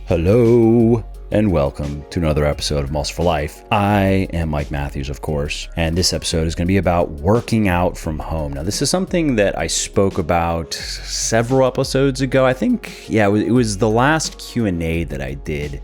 Hello and welcome to another episode of Muscle for Life. I am Mike Matthews, of course, and this episode is going to be about working out from home. Now, this is something that I spoke about several episodes ago. I think, it was the last Q&A that I did,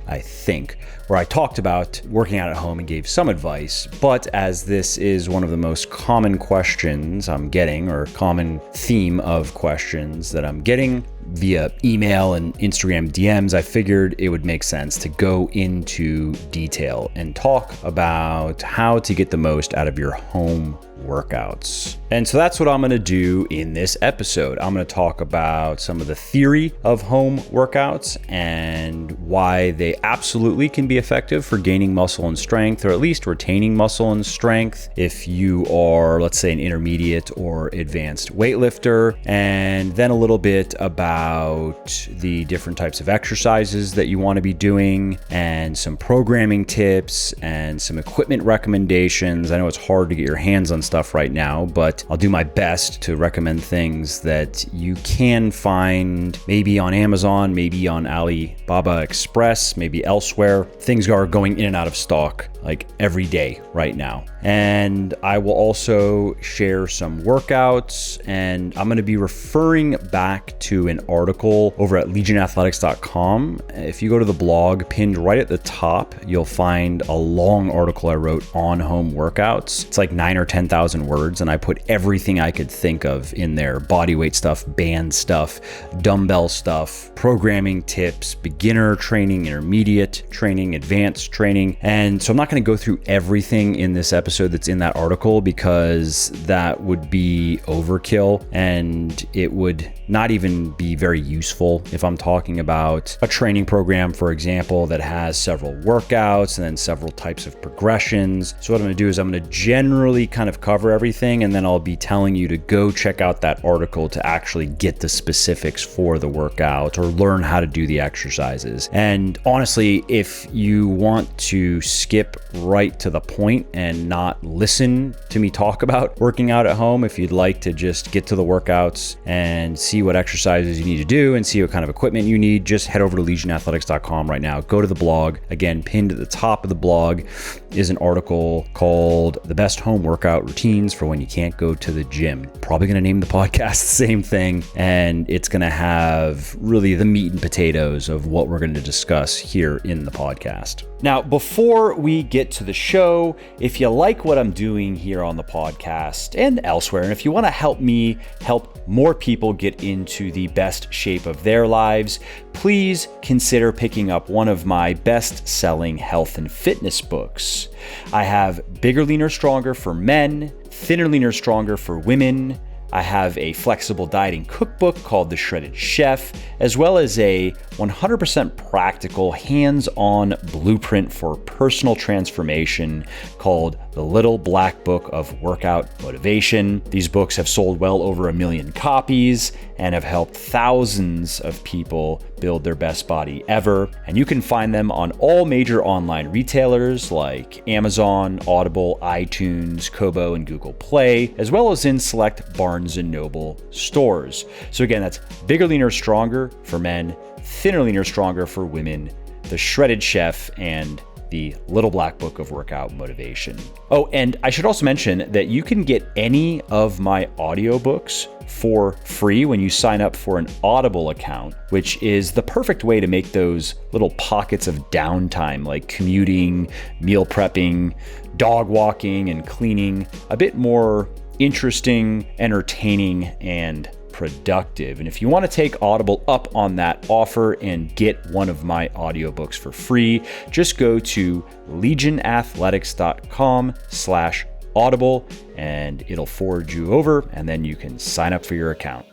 where I talked about working out at home and gave some advice. But as this is one of the most common questions I'm getting, or common theme of questions that I'm getting via email and Instagram DMs, I figured it would make sense to go into detail and talk about how to get the most out of your home workouts. And so that's what I'm going to do in this episode. I'm going to talk about some of the theory of home workouts and why they absolutely can be effective for gaining muscle and strength, or at least retaining muscle and strength if you are, let's say, an intermediate or advanced weightlifter, and then a little bit about the different types of exercises that you want to be doing and some programming tips and some equipment recommendations. I know it's hard to get your hands on stuff right now, but I'll do my best to recommend things that you can find maybe on Amazon, maybe on Alibaba Express, maybe elsewhere. Things are going in and out of stock like every day right now. And I will also share some workouts, and I'm going to be referring back to an article over at legionathletics.com. If you go to the blog pinned right at the top, you'll find a long article I wrote on home workouts. It's like 9 or 10,000 words, and I put everything I could think of in there: bodyweight stuff, band stuff, dumbbell stuff, programming tips, beginner training, intermediate training, advanced training. And so I'm not going to go through everything in this episode that's in that article, because that would be overkill and it would not even be very useful if I'm talking about a training program, for example, that has several workouts and then several types of progressions. So what I'm going to do is I'm going to generally kind of cover everything, and then I'll be telling you to go check out that article to actually get the specifics for the workout or learn how to do the exercises. And honestly, if you want to skip right to the point and not listen to me talk about working out at home, if you'd like to just get to the workouts and see what exercises you need to do and see what kind of equipment you need, just head over to legionathletics.com right now. Go to the blog. Again, pinned at the top of the blog is an article called The Best Home Workout Routines for When You Can't Go to the Gym. Probably going to name the podcast the same thing, and it's going to have really the meat and potatoes of what we're going to discuss here in the podcast. Now, before we get to the show, if you like what I'm doing here on the podcast and elsewhere, and if you want to help me help more people get into the best shape of their lives, please consider picking up one of my best-selling health and fitness books. I have Bigger, Leaner, Stronger for men, Thinner, Leaner, Stronger for women. I have a flexible dieting cookbook called The Shredded Chef, as well as a 100% practical hands-on blueprint for personal transformation called The Little Black Book of Workout Motivation. These books have sold well over 1 million copies and have helped thousands of people build their best body ever. And you can find them on all major online retailers like Amazon, Audible, iTunes, Kobo, and Google Play, as well as in select Barnes & Noble stores. So again, that's Bigger, Leaner, Stronger for men, Thinner, Leaner, Stronger for women, The Shredded Chef, and The Little Black Book of Workout Motivation. Oh, and I should also mention that you can get any of my audiobooks for free when you sign up for an Audible account, which is the perfect way to make those little pockets of downtime like commuting, meal prepping, dog walking, and cleaning a bit more interesting, entertaining, and productive. And if you want to take Audible up on that offer and get one of my audiobooks for free, just go to legionathletics.com/audible and it'll forward you over, and then you can sign up for your account.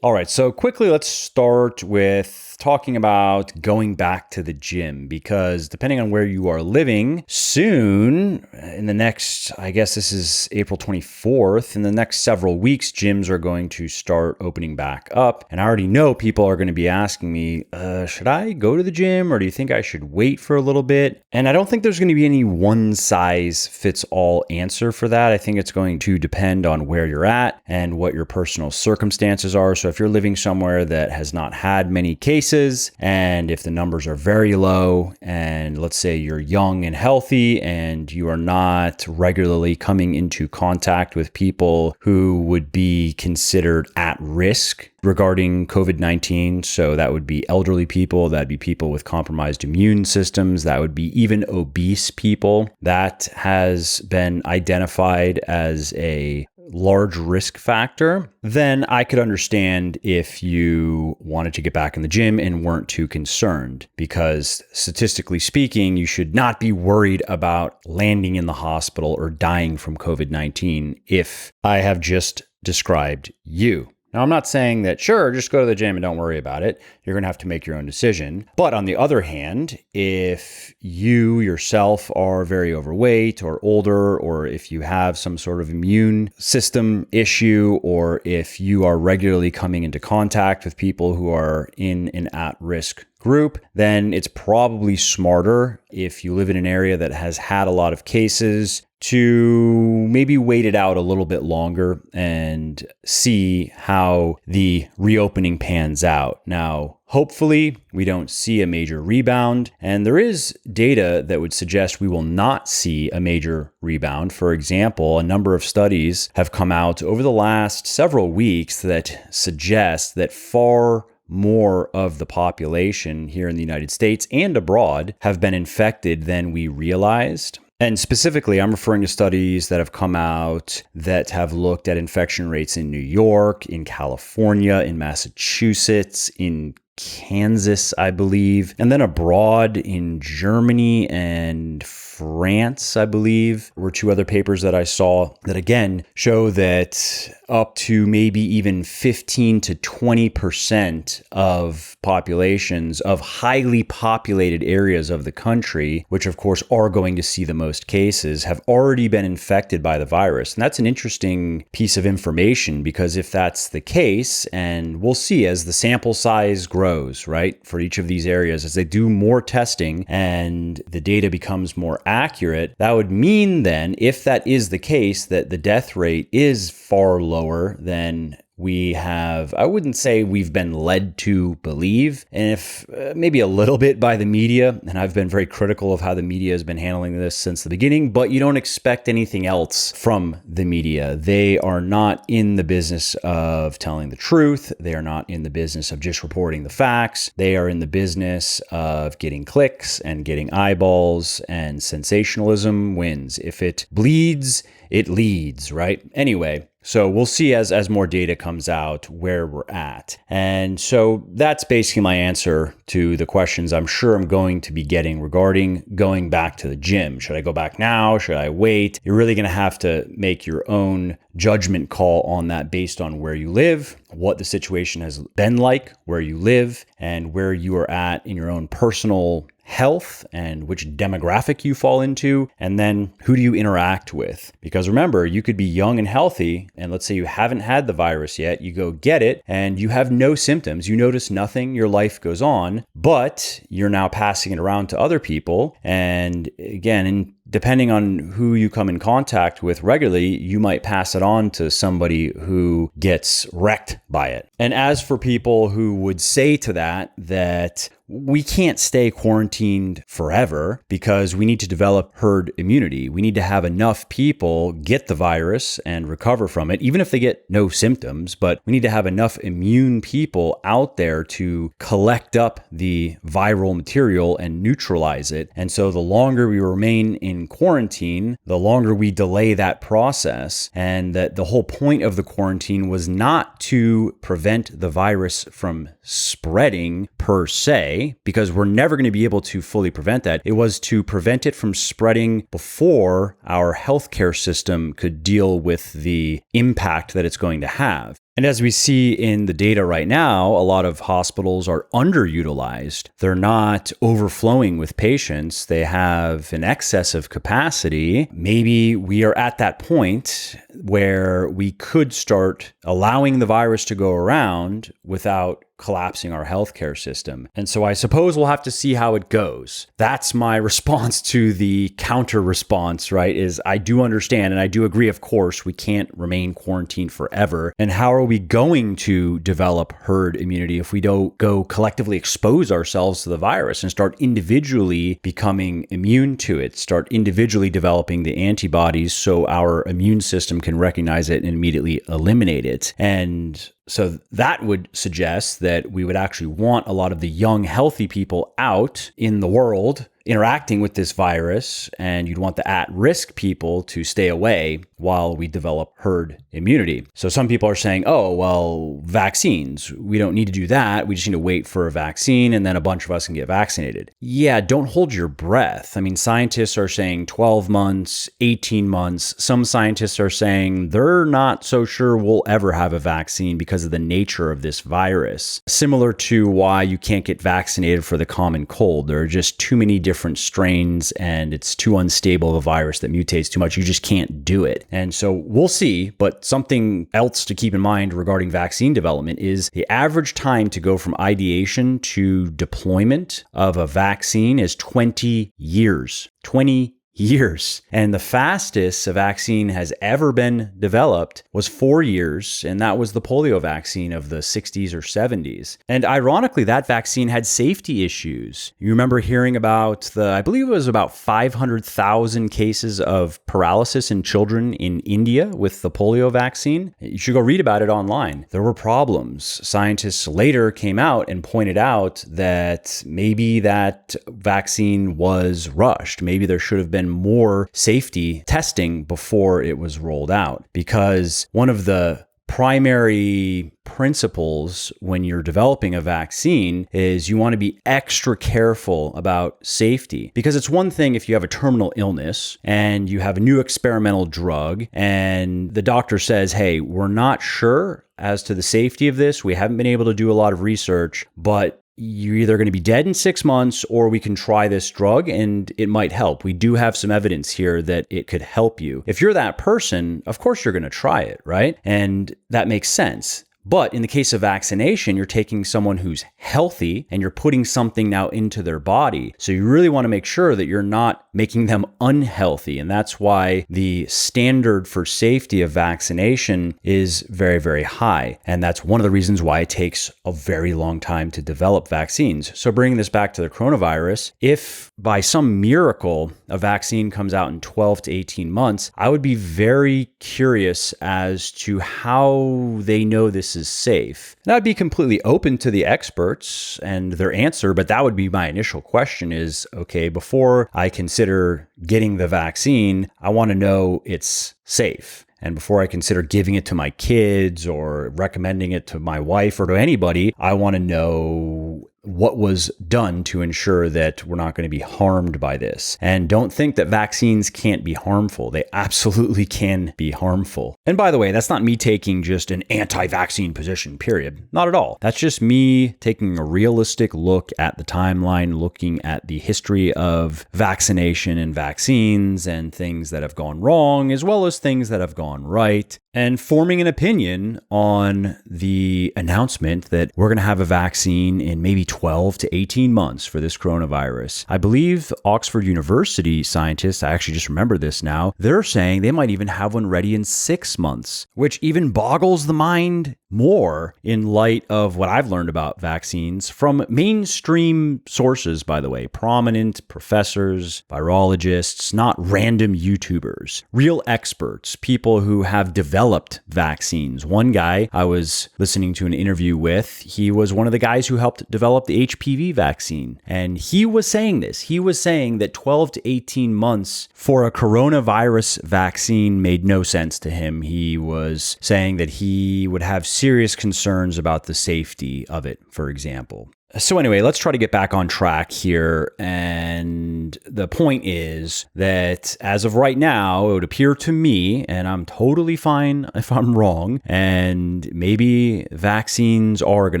All right, so quickly, let's start with talking about going back to the gym, because depending on where you are living, soon, in the next, I guess this is April 24th, in the next several weeks, gyms are going to start opening back up. And I already know people are going to be asking me, should I go to the gym, or do you think I should wait for a little bit? And I don't think there's going to be any one size fits all answer for that. I think it's going to depend on where you're at and what your personal circumstances are. So if you're living somewhere that has not had many cases, and if the numbers are very low, and let's say you're young and healthy and you are not regularly coming into contact with people who would be considered at risk regarding COVID-19. So that would be elderly people, that'd be people with compromised immune systems, that would be even obese people. That has been identified as a large risk factor. Then I could understand if you wanted to get back in the gym and weren't too concerned, because statistically speaking, you should not be worried about landing in the hospital or dying from COVID-19 if I have just described you. Now, I'm not saying that, sure, just go to the gym and don't worry about it. You're going to have to make your own decision. But on the other hand, if you yourself are very overweight or older, or if you have some sort of immune system issue, or if you are regularly coming into contact with people who are in an at-risk group, then it's probably smarter, if you live in an area that has had a lot of cases, to maybe wait it out a little bit longer and see how the reopening pans out. Now, hopefully, we don't see a major rebound, and there is data that would suggest we will not see a major rebound. For example, a number of studies have come out over the last several weeks that suggest that far more of the population here in the United States and abroad have been infected than we realized. And specifically, I'm referring to studies that have come out that have looked at infection rates in New York, in California, in Massachusetts, in Kansas, I believe, and then abroad in Germany and France, I believe, were two other papers that I saw that again show that up to maybe even 15 to 20% of populations of highly populated areas of the country, which of course are going to see the most cases, have already been infected by the virus. And that's an interesting piece of information, because if that's the case, and we'll see as the sample size grows, right, for each of these areas, as they do more testing and the data becomes more accurate, that would mean then, if that is the case, that the death rate is far lower than we have, I wouldn't say we've been led to believe, and if maybe a little bit by the media, and I've been very critical of how the media has been handling this since the beginning, but you don't expect anything else from the media. They are not in the business of telling the truth. They are not in the business of just reporting the facts. They are in the business of getting clicks and getting eyeballs, and sensationalism wins. If it bleeds, it leads, right? Anyway, so we'll see as more data comes out where we're at. And so that's basically my answer to the questions I'm sure I'm going to be getting regarding going back to the gym. Should I go back now? Should I wait? You're really going to have to make your own judgment call on that based on where you live, what the situation has been like where you live, and where you are at in your own personal health and which demographic you fall into, and then who do you interact with? Because remember, you could be young and healthy, and let's say you haven't had the virus yet, you go get it, and you have no symptoms, you notice nothing, your life goes on, but you're now passing it around to other people, and again, depending on who you come in contact with regularly, you might pass it on to somebody who gets wrecked by it. And as for people who would say to that we can't stay quarantined forever because we need to develop herd immunity. We need to have enough people get the virus and recover from it, even if they get no symptoms, but we need to have enough immune people out there to collect up the viral material and neutralize it. And so the longer we remain in quarantine, the longer we delay that process. And that the whole point of the quarantine was not to prevent the virus from spreading per se, because we're never going to be able to fully prevent that. It was to prevent it from spreading before our healthcare system could deal with the impact that it's going to have. And as we see in the data right now, a lot of hospitals are underutilized. They're not overflowing with patients. They have an excess of capacity. Maybe we are at that point where we could start allowing the virus to go around without collapsing our healthcare system. And so I suppose we'll have to see how it goes. That's my response to the counter response, right? Is I do understand and I do agree, of course, we can't remain quarantined forever. And how are we going to develop herd immunity if we don't go collectively expose ourselves to the virus and start individually becoming immune to it, start individually developing the antibodies so our immune system can recognize it and immediately eliminate it? And so that would suggest that we would actually want a lot of the young, healthy people out in the world interacting with this virus, and you'd want the at-risk people to stay away while we develop herd immunity. So some people are saying, oh, well, vaccines, we don't need to do that. We just need to wait for a vaccine and then a bunch of us can get vaccinated. Yeah, don't hold your breath. I mean, scientists are saying 12 months, 18 months. Some scientists are saying they're not so sure we'll ever have a vaccine because of the nature of this virus. Similar to why you can't get vaccinated for the common cold. There are just too many different strains and it's too unstable of a virus that mutates too much. You just can't do it. And so we'll see. But something else to keep in mind regarding vaccine development is the average time to go from ideation to deployment of a vaccine is 20 years. 20 years. And the fastest a vaccine has ever been developed was 4 years, and that was the polio vaccine of the 60s or 70s. And ironically, that vaccine had safety issues. You remember hearing about I believe it was about 500,000 cases of paralysis in children in India with the polio vaccine. You should go read about it online. There were problems. Scientists later came out and pointed out that maybe that vaccine was rushed. Maybe there should have been more safety testing before it was rolled out, because one of the primary principles when you're developing a vaccine is you want to be extra careful about safety. Because it's one thing if you have a terminal illness and you have a new experimental drug and the doctor says, hey, we're not sure as to the safety of this. We haven't been able to do a lot of research, but you're either going to be dead in 6 months or we can try this drug and it might help. We do have some evidence here that it could help you. If you're that person, of course you're going to try it, right? And that makes sense. But in the case of vaccination, you're taking someone who's healthy and you're putting something now into their body. So you really want to make sure that you're not making them unhealthy. And that's why the standard for safety of vaccination is very, very high. And that's one of the reasons why it takes a very long time to develop vaccines. So bringing this back to the coronavirus, if by some miracle a vaccine comes out in 12 to 18 months, I would be very curious as to how they know this is safe. And I'd be completely open to the experts and their answer, but that would be my initial question is, okay, before I consider getting the vaccine, I want to know it's safe. And before I consider giving it to my kids or recommending it to my wife or to anybody, I want to know what was done to ensure that we're not going to be harmed by this. And don't think that vaccines can't be harmful. They absolutely can be harmful. And by the way, that's not me taking just an anti-vaccine position, period. Not at all. That's just me taking a realistic look at the timeline, looking at the history of vaccination and vaccines and things that have gone wrong, as well as things that have gone right, and forming an opinion on the announcement that we're going to have a vaccine in maybe 12 to 18 months for this coronavirus. I believe Oxford University scientists, I actually just remember this now, they're saying they might even have one ready in 6 months, which even boggles the mind more in light of what I've learned about vaccines from mainstream sources, by the way, prominent professors, virologists, not random YouTubers, real experts, people who have developed vaccines. One guy I was listening to an interview with, he was one of the guys who helped develop the HPV vaccine. And he was saying this. He was saying that 12 to 18 months for a coronavirus vaccine made no sense to him. He was saying that he would have serious concerns about the safety of it, for example. So anyway, let's try to get back on track here. And the point is that as of right now, it would appear to me, and I'm totally fine if I'm wrong, and maybe vaccines are going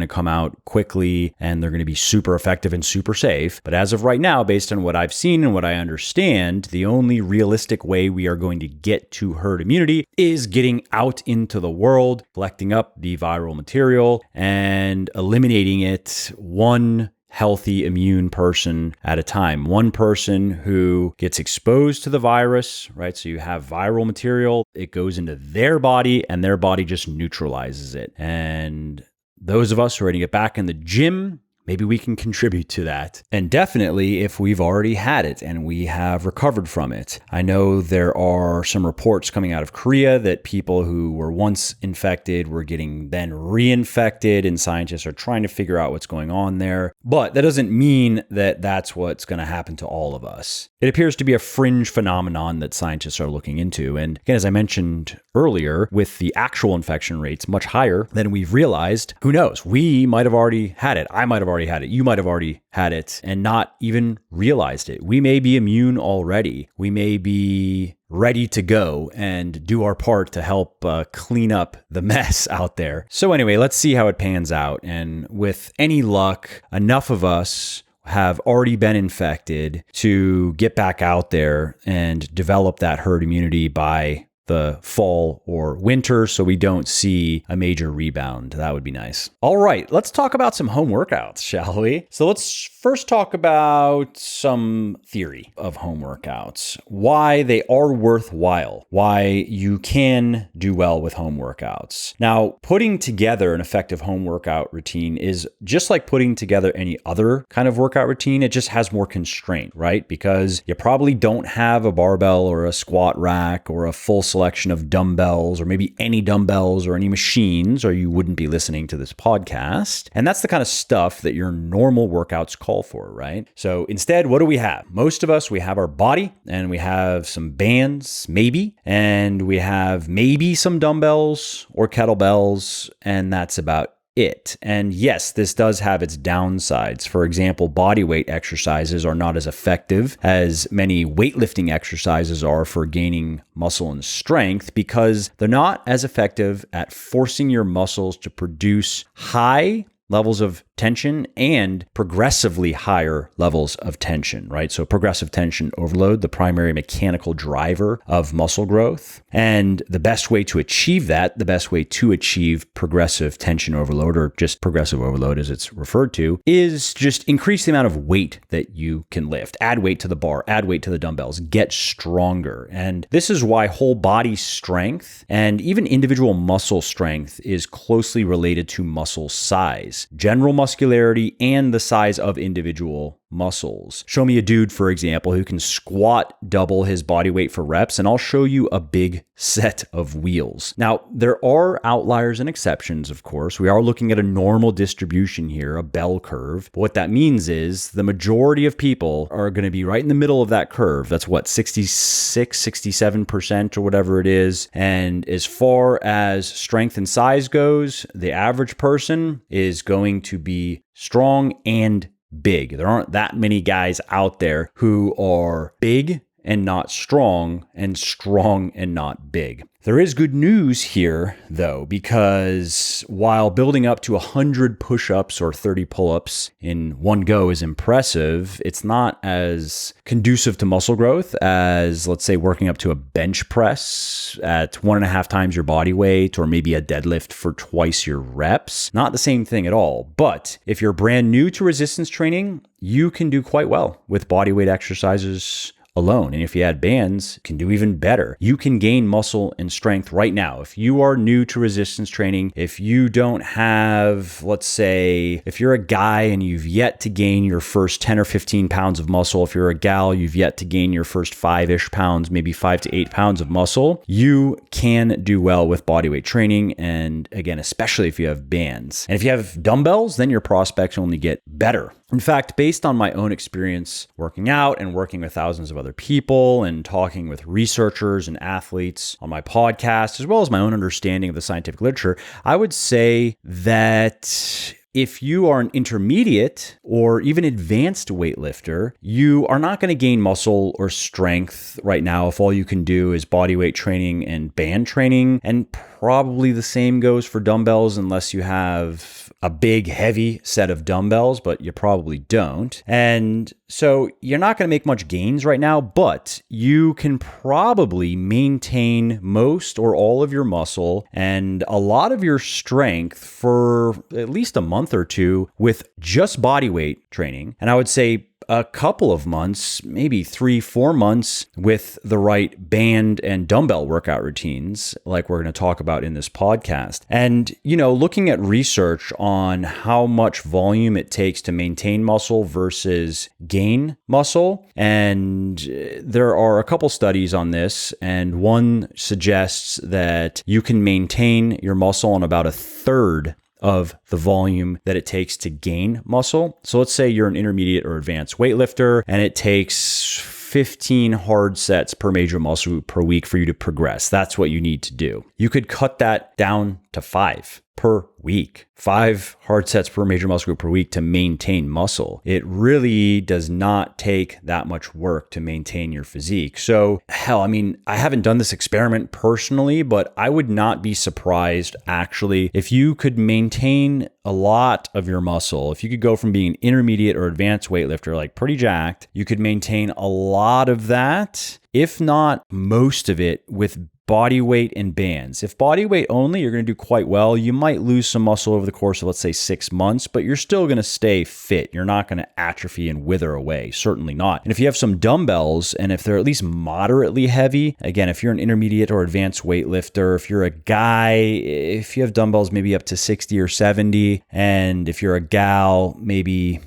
to come out quickly and they're going to be super effective and super safe. But as of right now, based on what I've seen and what I understand, the only realistic way we are going to get to herd immunity is getting out into the world, collecting up the viral material and eliminating it one healthy immune person at a time. One person who gets exposed to the virus, right? So you have viral material, it goes into their body and their body just neutralizes it. And those of us who are going to get back in the gym, maybe we can contribute to that. And definitely if we've already had it and we have recovered from it. I know there are some reports coming out of Korea that people who were once infected were getting then reinfected, and scientists are trying to figure out what's going on there. But that doesn't mean that that's what's going to happen to all of us. It appears to be a fringe phenomenon that scientists are looking into. And again, as I mentioned earlier, with the actual infection rates much higher than we've realized, who knows? We might have already had it. I might have already had it. You might have already had it and not even realized it. We may be immune already. We may be ready to go and do our part to help clean up the mess out there. So anyway, let's see how it pans out. And with any luck, enough of us have already been infected to get back out there and develop that herd immunity by the fall or winter so we don't see a major rebound. That would be nice. All right, let's talk about some home workouts, shall we? So let's first talk about some theory of home workouts, why they are worthwhile, why you can do well with home workouts. Now, putting together an effective home workout routine is just like putting together any other kind of workout routine. It just has more constraint, right? Because you probably don't have a barbell or a squat rack or a full selection of dumbbells, or maybe any dumbbells or any machines, or you wouldn't be listening to this podcast. And that's the kind of stuff that your normal workouts call for, right? So instead, what do we have? Most of us, we have our body and we have some bands, maybe, and we have maybe some dumbbells or kettlebells, and that's about it. And yes, this does have its downsides. For example, bodyweight exercises are not as effective as many weightlifting exercises are for gaining muscle and strength because they're not as effective at forcing your muscles to produce high levels of tension and progressively higher levels of tension, right? So progressive tension overload, the primary mechanical driver of muscle growth. And the best way to achieve that, the best way to achieve progressive tension overload, or just progressive overload as it's referred to, is just increase the amount of weight that you can lift. Add weight to the bar, add weight to the dumbbells, get stronger. And this is why whole body strength and even individual muscle strength is closely related to muscle size, general muscularity, and the size of individual muscles. Show me a dude, for example, who can squat double his body weight for reps, and I'll show you a big set of wheels. Now, there are outliers and exceptions, of course. We are looking at a normal distribution here, a bell curve. But what that means is the majority of people are going to be right in the middle of that curve. That's what, 66, 67% or whatever it is. And as far as strength and size goes, the average person is going to be strong and big. There aren't that many guys out there who are big and not strong and not big. There is good news here, though, because while building up to 100 push-ups or 30 pull-ups in one go is impressive, it's not as conducive to muscle growth as, let's say, working up to a bench press at 1.5 times your body weight, or maybe a deadlift for twice your reps. Not the same thing at all. But if you're brand new to resistance training, you can do quite well with bodyweight exercises alone. And if you add bands, you can do even better. You can gain muscle and strength right now. If you are new to resistance training, if you don't have, let's say, if you're a guy and you've yet to gain your first 10 or 15 pounds of muscle, if you're a gal, you've yet to gain your first 5-ish pounds, maybe 5 to 8 pounds of muscle, you can do well with bodyweight training. And again, especially if you have bands. And if you have dumbbells, then your prospects only get better. In fact, based on my own experience working out and working with thousands of other people and talking with researchers and athletes on my podcast, as well as my own understanding of the scientific literature, I would say that if you are an intermediate or even advanced weightlifter, you are not going to gain muscle or strength right now if all you can do is bodyweight training and band training. And probably the same goes for dumbbells unless you have a big, heavy set of dumbbells, but you probably don't. And so you're not going to make much gains right now, but you can probably maintain most or all of your muscle and a lot of your strength for at least a month or two with just body weight training. And I would say a couple of months, maybe 3-4 months with the right band and dumbbell workout routines, like we're going to talk about in this podcast. And, looking at research on how much volume it takes to maintain muscle versus gain muscle. And there are a couple studies on this, and one suggests that you can maintain your muscle on about a third of the volume that it takes to gain muscle. So let's say you're an intermediate or advanced weightlifter and it takes 15 hard sets per major muscle group per week for you to progress. That's what you need to do. You could cut that down to 5 per week, 5 hard sets per major muscle group per week to maintain muscle. It really does not take that much work to maintain your physique. So I haven't done this experiment personally, but I would not be surprised actually if you could maintain a lot of your muscle. If you could go from being an intermediate or advanced weightlifter, like pretty jacked, you could maintain a lot of that, if not most of it, with body weight and bands. If body weight only, you're going to do quite well. You might lose some muscle over the course of, let's say, 6 months, but you're still going to stay fit. You're not going to atrophy and wither away. Certainly not. And if you have some dumbbells, and if they're at least moderately heavy, again, if you're an intermediate or advanced weightlifter, if you're a guy, if you have dumbbells maybe up to 60 or 70, and if you're a gal, maybe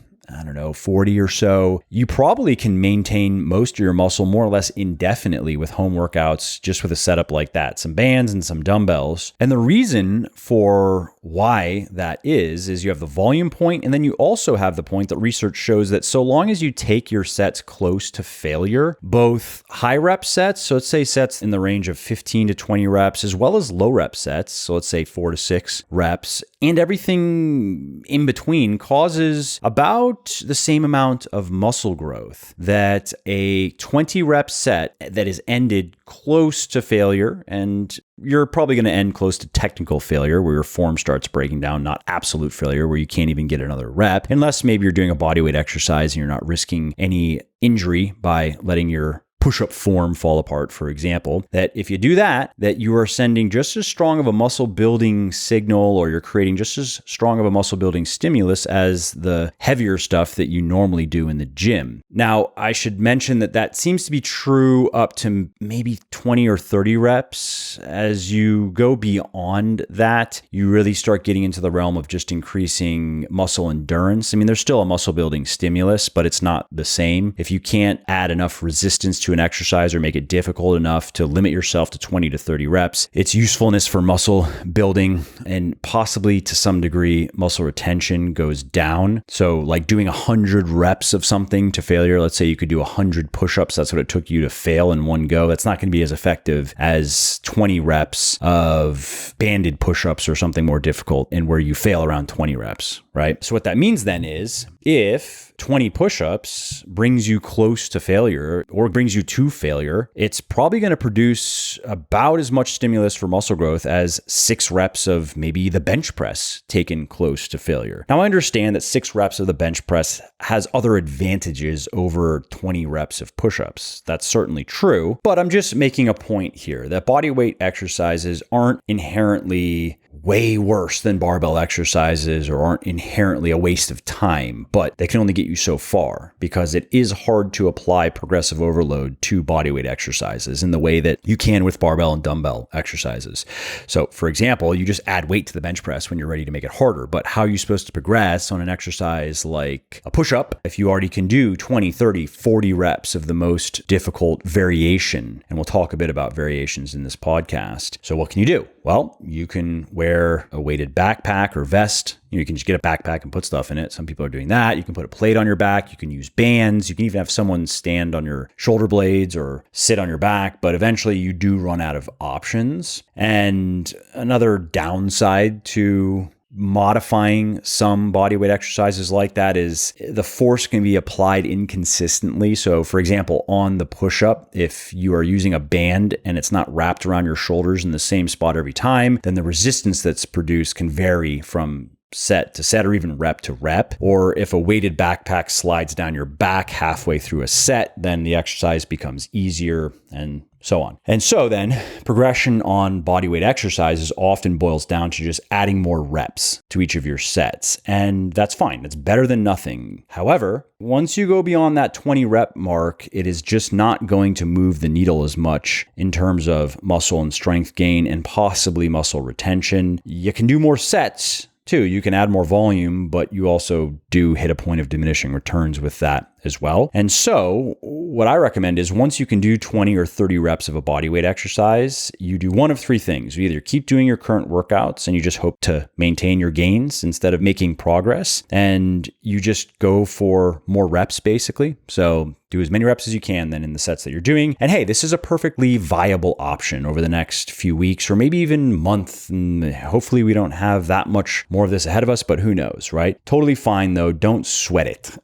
40 or so, you probably can maintain most of your muscle more or less indefinitely with home workouts, just with a setup like that, some bands and some dumbbells. And the reason for why that is you have the volume point, and then you also have the point that research shows that so long as you take your sets close to failure, both high rep sets, so let's say sets in the range of 15 to 20 reps, as well as low rep sets, so let's say 4 to 6 reps, and everything in between causes about the same amount of muscle growth that a 20 rep set that is ended close to failure, and you're probably going to end close to technical failure where your form starts breaking down, not absolute failure where you can't even get another rep, unless maybe you're doing a bodyweight exercise and you're not risking any injury by letting your push-up form fall apart, for example, that if you do that you are sending just as strong of a muscle building signal, or you're creating just as strong of a muscle building stimulus as the heavier stuff that you normally do in the gym. Now, I should mention that seems to be true up to maybe 20 or 30 reps. As you go beyond that, you really start getting into the realm of just increasing muscle endurance. I mean, there's still a muscle building stimulus, but it's not the same. If you can't add enough resistance to an exercise or make it difficult enough to limit yourself to 20 to 30 reps, its usefulness for muscle building and possibly to some degree muscle retention goes down. So like doing 100 reps of something to failure, let's say you could do 100 push-ups, that's what it took you to fail in one go. That's not going to be as effective as 20 reps of banded push-ups or something more difficult, and where you fail around 20 reps, right? So what that means then is if 20 push-ups brings you close to failure or brings you to failure, it's probably going to produce about as much stimulus for muscle growth as 6 reps of maybe the bench press taken close to failure. Now, I understand that 6 reps of the bench press has other advantages over 20 reps of push-ups. That's certainly true, but I'm just making a point here that body weight exercises aren't inherently way worse than barbell exercises or aren't inherently a waste of time, but they can only get you so far because it is hard to apply progressive overload to bodyweight exercises in the way that you can with barbell and dumbbell exercises. So for example, you just add weight to the bench press when you're ready to make it harder, but how are you supposed to progress on an exercise like a push-up if you already can do 20, 30, 40 reps of the most difficult variation? And we'll talk a bit about variations in this podcast. So what can you do? Well, you can wear a weighted backpack or vest. You can just get a backpack and put stuff in it. Some people are doing that. You can put a plate on your back. You can use bands. You can even have someone stand on your shoulder blades or sit on your back. But eventually you do run out of options. And another downside to modifying some bodyweight exercises like that is the force can be applied inconsistently. So for example, on the push-up, if you are using a band and it's not wrapped around your shoulders in the same spot every time, then the resistance that's produced can vary from set to set or even rep to rep. Or if a weighted backpack slides down your back halfway through a set, then the exercise becomes easier and so on. And so then progression on bodyweight exercises often boils down to just adding more reps to each of your sets. And that's fine. It's better than nothing. However, once you go beyond that 20 rep mark, it is just not going to move the needle as much in terms of muscle and strength gain and possibly muscle retention. You can do more sets too. You can add more volume, but you also do hit a point of diminishing returns with that as well. And so what I recommend is once you can do 20 or 30 reps of a bodyweight exercise, you do one of three things. You either keep doing your current workouts and you just hope to maintain your gains instead of making progress, and you just go for more reps basically. So do as many reps as you can then in the sets that you're doing. And hey, this is a perfectly viable option over the next few weeks or maybe even month. And hopefully we don't have that much more of this ahead of us, but who knows, right? Totally fine though. Don't sweat it.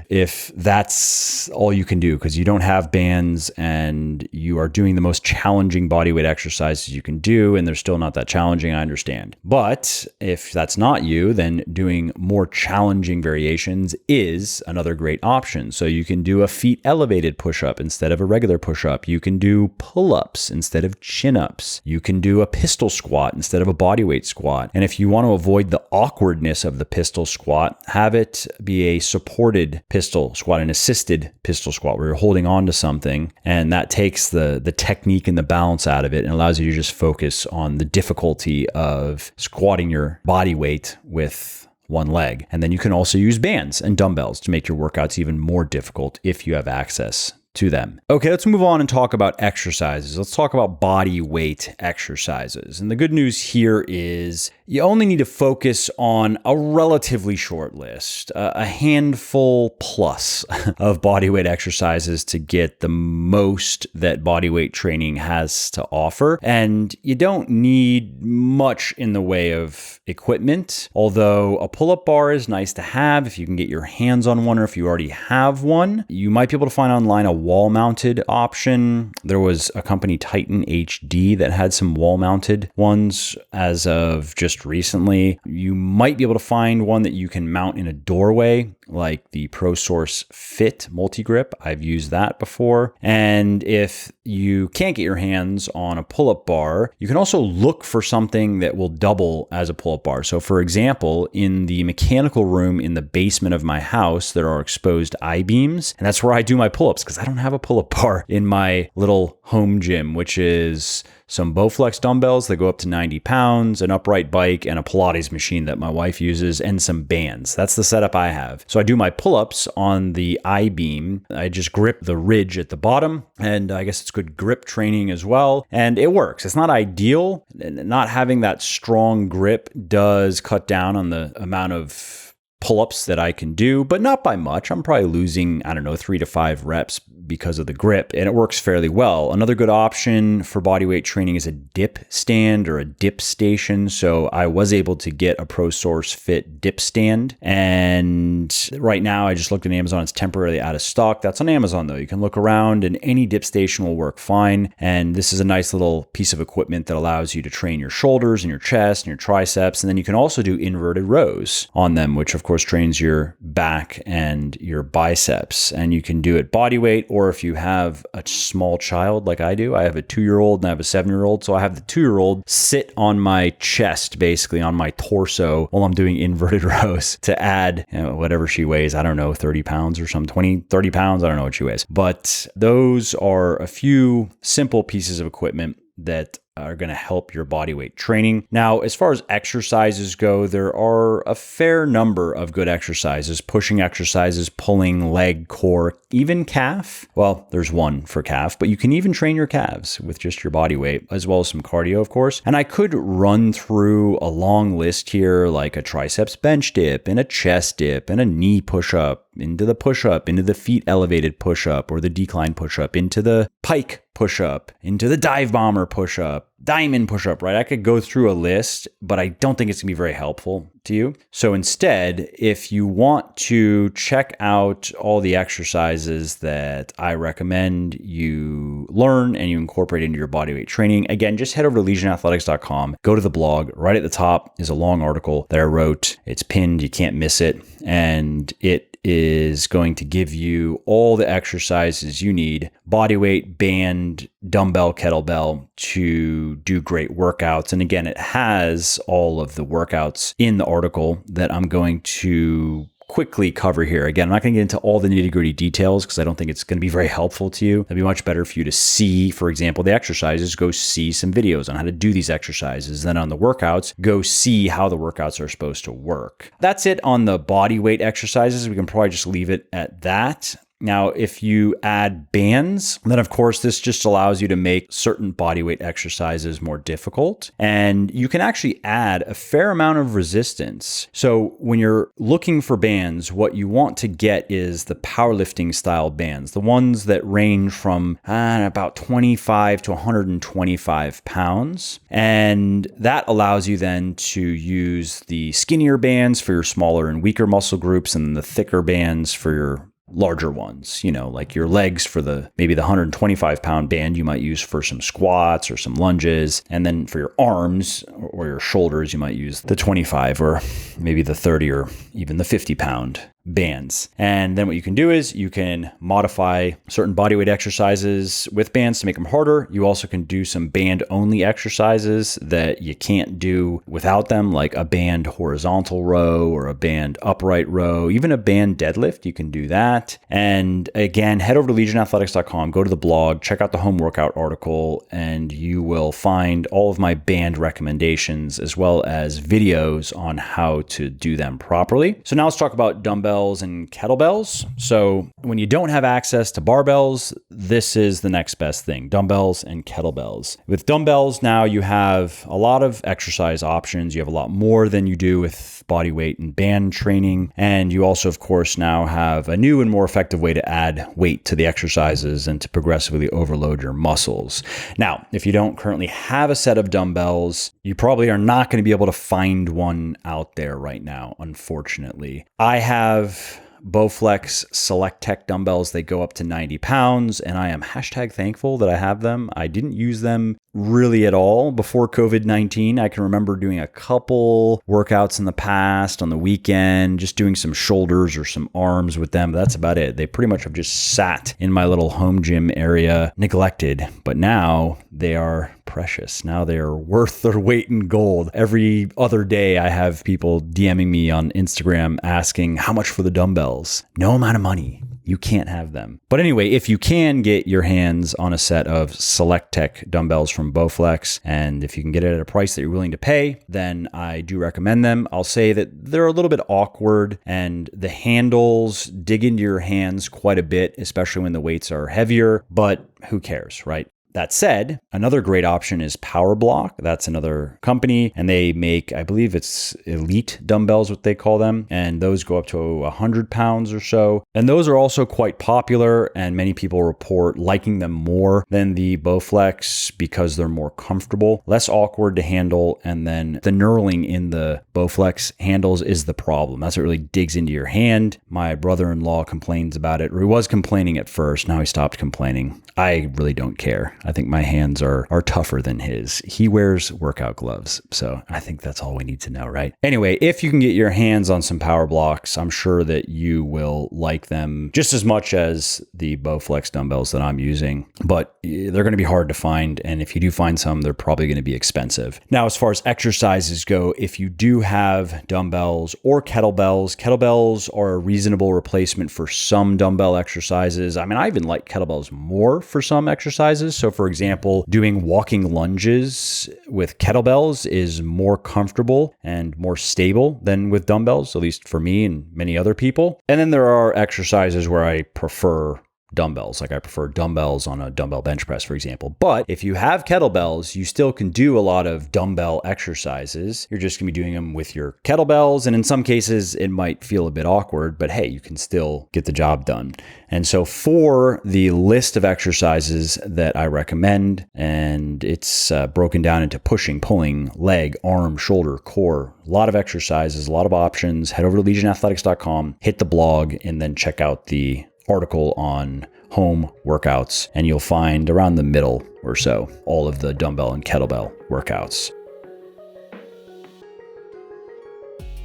If that's all you can do because you don't have bands and you are doing the most challenging bodyweight exercises you can do and they're still not that challenging, I understand. But if that's not you, then doing more challenging variations is another great option. So you can do a feet elevated push-up instead of a regular push-up. You can do pull-ups instead of chin-ups. You can do a pistol squat instead of a bodyweight squat. And if you want to avoid the awkwardness of the pistol squat, have it be a supported pistol squat, an assisted pistol squat where you're holding on to something, and that takes the technique and the balance out of it and allows you to just focus on the difficulty of squatting your body weight with one leg. And then you can also use bands and dumbbells to make your workouts even more difficult if you have access to them. Okay, let's move on and talk about exercises. Let's talk about body weight exercises. And the good news here is you only need to focus on a relatively short list, a handful plus of body weight exercises to get the most that body weight training has to offer. And you don't need much in the way of equipment, although a pull-up bar is nice to have if you can get your hands on one or if you already have one. You might be able to find online a wall-mounted option. There was a company, Titan HD, that had some wall-mounted ones as of just recently. You might be able to find one that you can mount in a doorway, like the ProSource Fit multi-grip. I've used that before. And if you can't get your hands on a pull-up bar, you can also look for something that will double as a pull-up bar. So for example, in the mechanical room in the basement of my house, there are exposed I-beams, and that's where I do my pull-ups because I don't have a pull-up bar in my little home gym, which is some Bowflex dumbbells that go up to 90 pounds, an upright bike, and a Pilates machine that my wife uses, and some bands. That's the setup I have. So I do my pull-ups on the I-beam. I just grip the ridge at the bottom, and I guess it's good grip training as well. And it works. It's not ideal. Not having that strong grip does cut down on the amount of pull-ups that I can do, but not by much. I'm probably losing, 3 to 5 reps because of the grip, and it works fairly well. Another good option for bodyweight training is a dip stand or a dip station. So I was able to get a ProSource Fit dip stand, and right now I just looked at Amazon. It's temporarily out of stock. That's on Amazon though. You can look around and any dip station will work fine. And this is a nice little piece of equipment that allows you to train your shoulders and your chest and your triceps. And then you can also do inverted rows on them, which of course trains your back and your biceps. And you can do it bodyweight, or if you have a small child like I do. I have a 2-year-old and I have a 7-year-old. So I have the 2-year-old sit on my chest, basically on my torso, while I'm doing inverted rows to add whatever she weighs. I don't know, 30 pounds or something, 20, 30 pounds. I don't know what she weighs. But those are a few simple pieces of equipment that are going to help your body weight training. Now, as far as exercises go, there are a fair number of good exercises: pushing exercises, pulling, leg, core, even calf. Well, there's one for calf, but you can even train your calves with just your body weight, as well as some cardio, of course. And I could run through a long list here, like a triceps bench dip and a chest dip and a knee push-up, into the push-up, into the feet elevated push-up or the decline push-up, into the pike push-up, into the dive bomber push-up, push-up, diamond push-up, right? I could go through a list, but I don't think it's gonna be very helpful to you. So instead, if you want to check out all the exercises that I recommend you learn and you incorporate into your bodyweight training, again, just head over to legionathletics.com, go to the blog. Right at the top is a long article that I wrote. It's pinned, you can't miss it. And it is going to give you all the exercises you need, bodyweight, band, dumbbell, kettlebell, to do great workouts. And again, it has all of the workouts in the article that I'm going to quickly cover here. Again, I'm not going to get into all the nitty-gritty details because I don't think it's going to be very helpful to you. It'd be much better for you to see, for example, the exercises, go see some videos on how to do these exercises. Then on the workouts, go see how the workouts are supposed to work. That's it on the body weight exercises. We can probably just leave it at that. Now, if you add bands, then of course, this just allows you to make certain bodyweight exercises more difficult. And you can actually add a fair amount of resistance. So when you're looking for bands, what you want to get is the powerlifting style bands, the ones that range from about 25 to 125 pounds. And that allows you then to use the skinnier bands for your smaller and weaker muscle groups and the thicker bands for your larger ones, like your legs for maybe the 125 pound band you might use for some squats or some lunges. And then for your arms or your shoulders, you might use the 25 or maybe the 30 or even the 50 pound bands. And then what you can do is you can modify certain bodyweight exercises with bands to make them harder. You also can do some band only exercises that you can't do without them, like a band horizontal row or a band upright row, even a band deadlift. You can do that. And again, head over to legionathletics.com, go to the blog, check out the home workout article, and you will find all of my band recommendations as well as videos on how to do them properly. So now let's talk about dumbbells and kettlebells. So when you don't have access to barbells, this is the next best thing, dumbbells and kettlebells. With dumbbells, now you have a lot of exercise options. You have a lot more than you do with body weight and band training. And you also, of course, now have a new and more effective way to add weight to the exercises and to progressively overload your muscles. Now, if you don't currently have a set of dumbbells, you probably are not going to be able to find one out there right now, unfortunately. I have Bowflex Select Tech dumbbells. They go up to 90 pounds, and I am #thankful that I have them. I didn't use them really at all before COVID-19. I can remember doing a couple workouts in the past on the weekend, just doing some shoulders or some arms with them. That's about it. They pretty much have just sat in my little home gym area, neglected, but now they are precious. Now they are worth their weight in gold. Every other day I have people DMing me on Instagram asking how much for the dumbbells. No amount of money. You can't have them. But anyway, if you can get your hands on a set of Select Tech dumbbells from Bowflex, and if you can get it at a price that you're willing to pay, then I do recommend them. I'll say that they're a little bit awkward and the handles dig into your hands quite a bit, especially when the weights are heavier, but who cares, right? That said, another great option is Power Block. That's another company, and they make, I believe it's elite dumbbells, what they call them, and those go up to 100 pounds or so. And those are also quite popular, and many people report liking them more than the Bowflex because they're more comfortable, less awkward to handle, and then the knurling in the Bowflex handles is the problem. That's what really digs into your hand. My brother-in-law complains about it, or he was complaining at first. Now he stopped complaining. I really don't care. I think my hands are tougher than his. He wears workout gloves, so I think that's all we need to know, right? Anyway, if you can get your hands on some Power Blocks, I'm sure that you will like them just as much as the Bowflex dumbbells that I'm using, but they're going to be hard to find, and if you do find some, they're probably going to be expensive. Now, as far as exercises go, if you do have dumbbells or kettlebells, kettlebells are a reasonable replacement for some dumbbell exercises. I mean, I even like kettlebells more for some exercises. So for example, doing walking lunges with kettlebells is more comfortable and more stable than with dumbbells, at least for me and many other people. And then there are exercises where I prefer dumbbells. Like I prefer dumbbells on a dumbbell bench press, for example. But if you have kettlebells, you still can do a lot of dumbbell exercises. You're just gonna be doing them with your kettlebells. And in some cases, it might feel a bit awkward, but hey, you can still get the job done. And so for the list of exercises that I recommend, and it's broken down into pushing, pulling, leg, arm, shoulder, core, a lot of exercises, a lot of options. Head over to legionathletics.com, hit the blog, and then check out the article on home workouts, and you'll find around the middle or so all of the dumbbell and kettlebell workouts.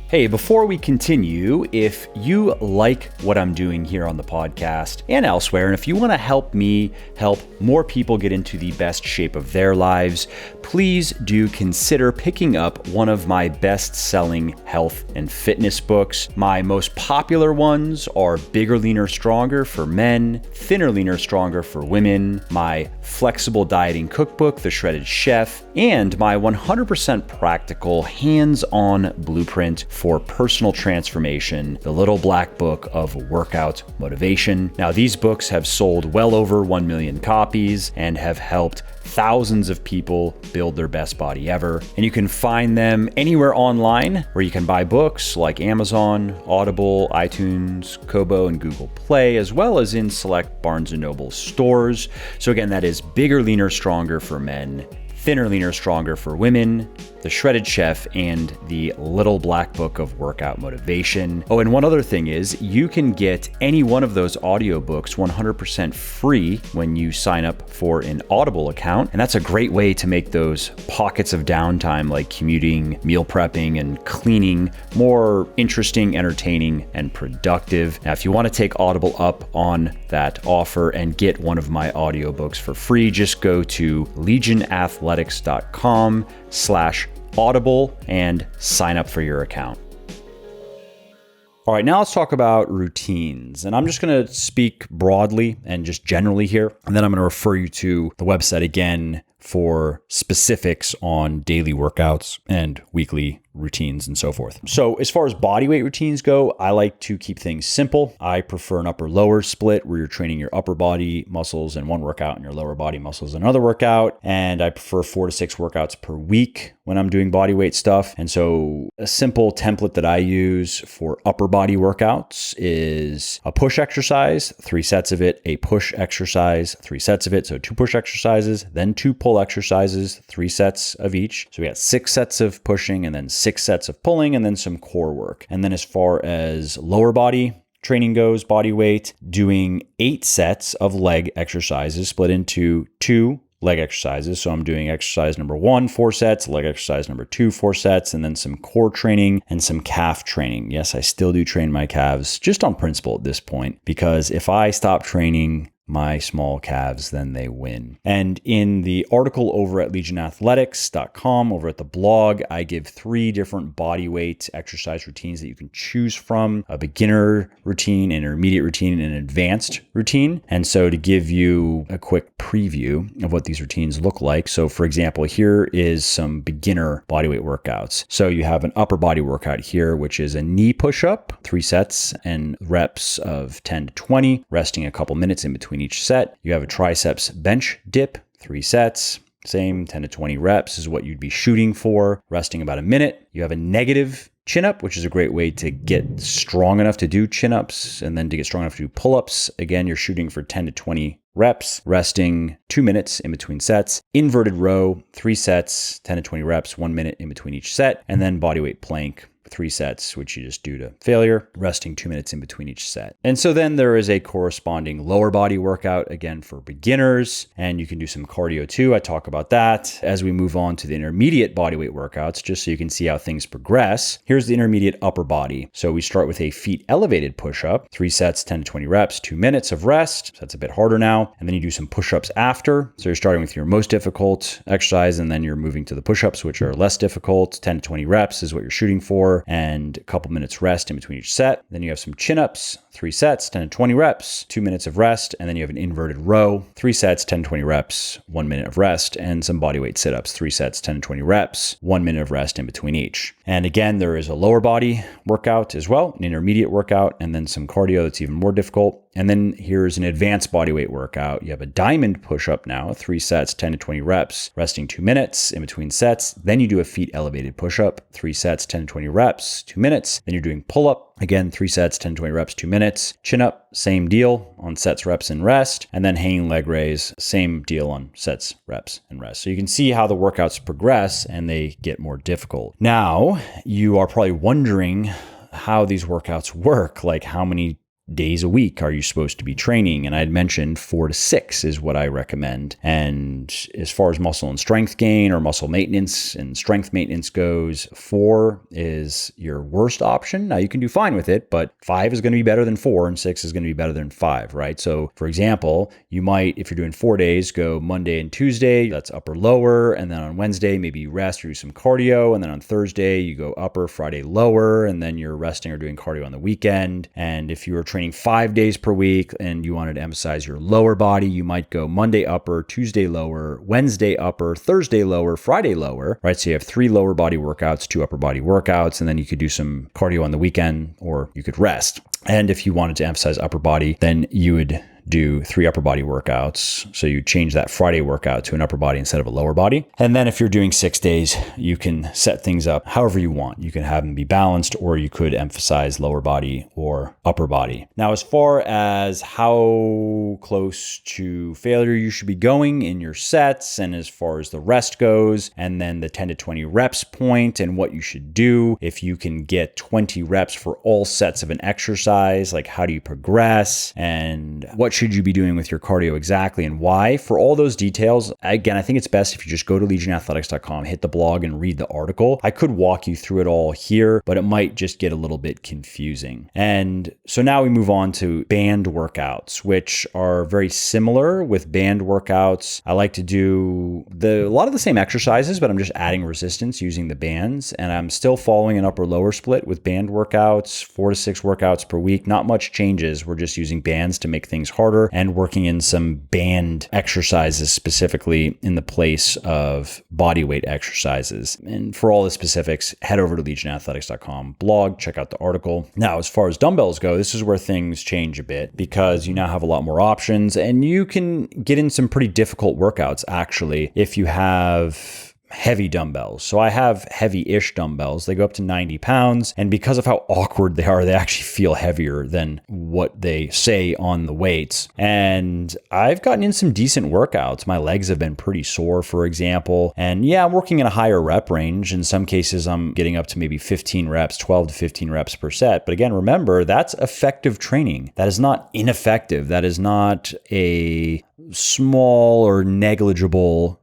Hey, before we continue, if you like what I'm doing here on the podcast and elsewhere, and if you want to help me help more people get into the best shape of their lives, please do consider picking up one of my best-selling health and fitness books. My most popular ones are Bigger, Leaner, Stronger for men, Thinner, Leaner, Stronger for women, my flexible dieting cookbook, The Shredded Chef, and my 100% practical hands-on blueprint for personal transformation, The Little Black Book of Workout Motivation. Now, these books have sold well over 1 million copies and have helped thousands of people build their best body ever. And you can find them anywhere online where you can buy books like Amazon, Audible, iTunes, Kobo, and Google Play, as well as in select Barnes & Noble stores. So again, that is Bigger, Leaner, Stronger for men, Thinner, Leaner, Stronger for women, The Shredded Chef, and The Little Black Book of Workout Motivation. Oh, and one other thing is you can get any one of those audiobooks 100% free when you sign up for an Audible account. And that's a great way to make those pockets of downtime like commuting, meal prepping, and cleaning more interesting, entertaining, and productive. Now, if you want to take Audible up on that offer and get one of my audiobooks for free, just go to legionathletics.com/Audible and sign up for your account. All right, now let's talk about routines. And I'm just going to speak broadly and just generally here. And then I'm going to refer you to the website again for specifics on daily workouts and weekly routines and so forth. So as far as bodyweight routines go, I like to keep things simple. I prefer an upper-lower split where you're training your upper body muscles in one workout and your lower body muscles in another workout. And I prefer 4 to 6 workouts per week when I'm doing bodyweight stuff. And so a simple template that I use for upper body workouts is a push exercise, 3 sets of it, a push exercise, 3 sets of it. So 2 push exercises, then 2 pull exercises, 3 sets of each. So we got 6 sets of pushing and then 6 sets of pulling and then some core work. And then as far as lower body training goes, body weight, doing 8 sets of leg exercises split into 2 leg exercises. So I'm doing exercise number 1, 4 sets, leg exercise number 2, 4 sets, and then some core training and some calf training. Yes, I still do train my calves just on principle at this point, because if I stop training my small calves, then they win. And in the article over at legionathletics.com, over at the blog, I give 3 different body weight exercise routines that you can choose from: a beginner routine, an intermediate routine, and an advanced routine. And so to give you a quick preview of what these routines look like. So for example, here is some beginner bodyweight workouts. So you have an upper body workout here, which is a knee push-up, 3 sets and reps of 10 to 20, resting a couple minutes in between each set. You have a triceps bench dip, 3 sets, same 10 to 20 reps is what you'd be shooting for, resting about a minute. You have a negative chin-up, which is a great way to get strong enough to do chin-ups and then to get strong enough to do pull-ups. Again, you're shooting for 10 to 20 reps, resting 2 minutes in between sets. Inverted row, 3 sets, 10 to 20 reps, 1 minute in between each set. And then bodyweight plank, 3 sets, which you just do to failure, resting 2 minutes in between each set. And so then there is a corresponding lower body workout, again for beginners, and you can do some cardio too. I talk about that as we move on to the intermediate bodyweight workouts, just so you can see how things progress. Here's the intermediate upper body. So we start with a feet elevated push-up, 3 sets, 10 to 20 reps, 2 minutes of rest. So that's a bit harder now. And then you do some push-ups after. So you're starting with your most difficult exercise, and then you're moving to the push-ups, which are less difficult. 10 to 20 reps is what you're shooting for, and a couple minutes rest in between each set. Then you have some chin-ups, 3 sets, 10 to 20 reps, 2 minutes of rest, and then you have an inverted row, 3 sets, 10 to 20 reps, 1 minute of rest, and some bodyweight sit-ups, 3 sets, 10 to 20 reps, 1 minute of rest in between each. And again, there is a lower body workout as well, an intermediate workout, and then some cardio that's even more difficult. And then here's an advanced bodyweight workout. You have a diamond push-up now, 3 sets, 10 to 20 reps, resting 2 minutes in between sets. Then you do a feet elevated push-up, 3 sets, 10 to 20 reps, 2 minutes. Then you're doing pull-up, again, 3 sets, 10 to 20 reps, 2 minutes. Chin-up, same deal on sets, reps, and rest. And then hanging leg raise, same deal on sets, reps, and rest. So you can see how the workouts progress and they get more difficult. Now, you are probably wondering how these workouts work, like how many days a week are you supposed to be training? And I'd mentioned 4 to 6 is what I recommend. And as far as muscle and strength gain or muscle maintenance and strength maintenance goes, 4 is your worst option. Now you can do fine with it, but 5 is going to be better than 4 and 6 is going to be better than 5, right? So for example, you might, if you're doing 4 days, go Monday and Tuesday, that's upper lower. And then on Wednesday, maybe you rest or do some cardio. And then on Thursday, you go upper, Friday lower, and then you're resting or doing cardio on the weekend. And if you were training 5 days per week and you wanted to emphasize your lower body, you might go Monday upper, Tuesday lower, Wednesday upper, Thursday lower, Friday lower, right? So you have 3 lower body workouts, 2 upper body workouts, and then you could do some cardio on the weekend or you could rest. And if you wanted to emphasize upper body, then you would do 3 upper body workouts. So you change that Friday workout to an upper body instead of a lower body. And then if you're doing 6 days, you can set things up however you want. You can have them be balanced, or you could emphasize lower body or upper body. Now, as far as how close to failure you should be going in your sets, and as far as the rest goes, and then the 10 to 20 reps point and what you should do, if you can get 20 reps for all sets of an exercise, like how do you progress and what should you be doing with your cardio exactly and why? For all those details, again, I think it's best if you just go to legionathletics.com, hit the blog and read the article. I could walk you through it all here, but it might just get a little bit confusing. And so now we move on to band workouts, which are very similar. With band workouts, I like to do a lot of the same exercises, but I'm just adding resistance using the bands. And I'm still following an upper lower split with band workouts, 4 to 6 workouts per week. Not much changes. We're just using bands to make things harder and working in some band exercises specifically in the place of body weight exercises. And for all the specifics, head over to legionathletics.com blog, check out the article. Now, as far as dumbbells go, this is where things change a bit because you now have a lot more options and you can get in some pretty difficult workouts actually if you have heavy dumbbells. So I have heavy-ish dumbbells. They go up to 90 pounds. And because of how awkward they are, they actually feel heavier than what they say on the weights. And I've gotten in some decent workouts. My legs have been pretty sore, for example. And yeah, I'm working in a higher rep range. In some cases, I'm getting up to maybe 15 reps, 12 to 15 reps per set. But again, remember, that's effective training. That is not ineffective. That is not a small or negligible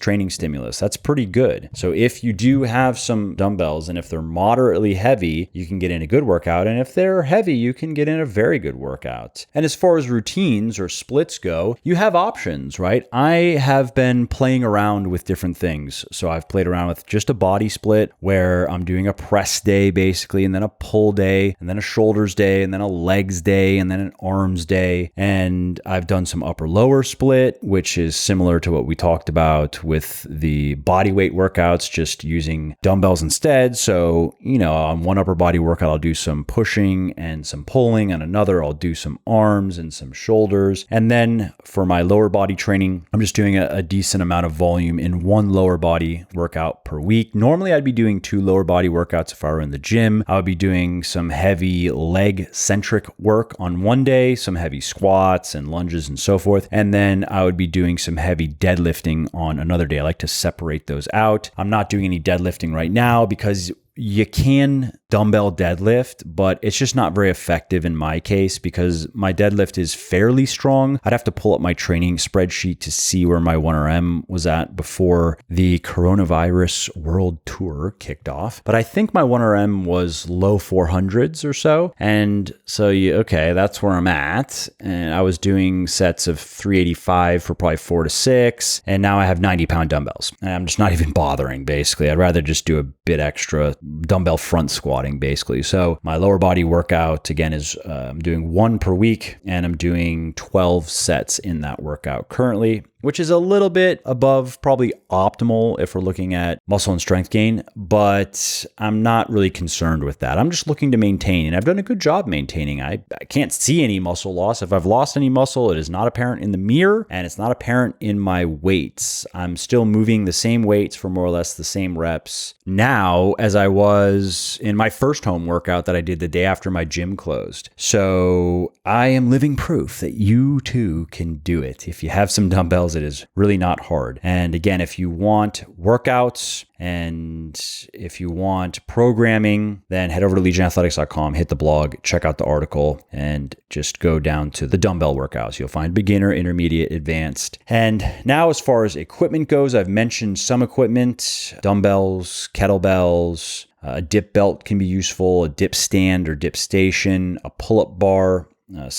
training stimulus. That's pretty good. So if you do have some dumbbells and if they're moderately heavy, you can get in a good workout. And if they're heavy, you can get in a very good workout. And as far as routines or splits go, you have options, right? I have been playing around with different things. So I've played around with just a body split where I'm doing a press day basically, and then a pull day, and then a shoulders day, and then a legs day, and then an arms day. And I've done some upper lower split, which is similar to what we talked about with the body weight workouts, just using dumbbells instead. So, on one upper body workout, I'll do some pushing and some pulling. On another, I'll do some arms and some shoulders. And then for my lower body training, I'm just doing a decent amount of volume in one lower body workout per week. Normally, I'd be doing 2 lower body workouts if I were in the gym. I would be doing some heavy leg centric work on one day, some heavy squats and lunges and so forth. And then I would be doing some heavy deadlifting on another day. I like to separate those out. I'm not doing any deadlifting right now because you can dumbbell deadlift, but it's just not very effective in my case because my deadlift is fairly strong. I'd have to pull up my training spreadsheet to see where my 1RM was at before the coronavirus world tour kicked off. But I think my 1RM was low 400s or so. And so, that's where I'm at. And I was doing sets of 385 for probably 4 to 6. And now I have 90-pound dumbbells. And I'm just not even bothering, basically. I'd rather just do a bit extra dumbbell front squatting, basically. So my lower body workout, again, is I'm doing 1 per week, and I'm doing 12 sets in that workout currently. which is a little bit above probably optimal if we're looking at muscle and strength gain, but I'm not really concerned with that. I'm just looking to maintain, and I've done a good job maintaining. I can't see any muscle loss. If I've lost any muscle, it is not apparent in the mirror, and it's not apparent in my weights. I'm still moving the same weights for more or less the same reps now as I was in my first home workout that I did the day after my gym closed. So I am living proof that you too can do it. If you have some dumbbells, it is really not hard. And again, if you want workouts and if you want programming, then head over to legionathletics.com, hit the blog, check out the article, and just go down to the dumbbell workouts. You'll find beginner, intermediate, advanced. And now as far as equipment goes, I've mentioned some equipment, dumbbells, kettlebells, a dip belt can be useful, a dip stand or dip station, a pull-up bar,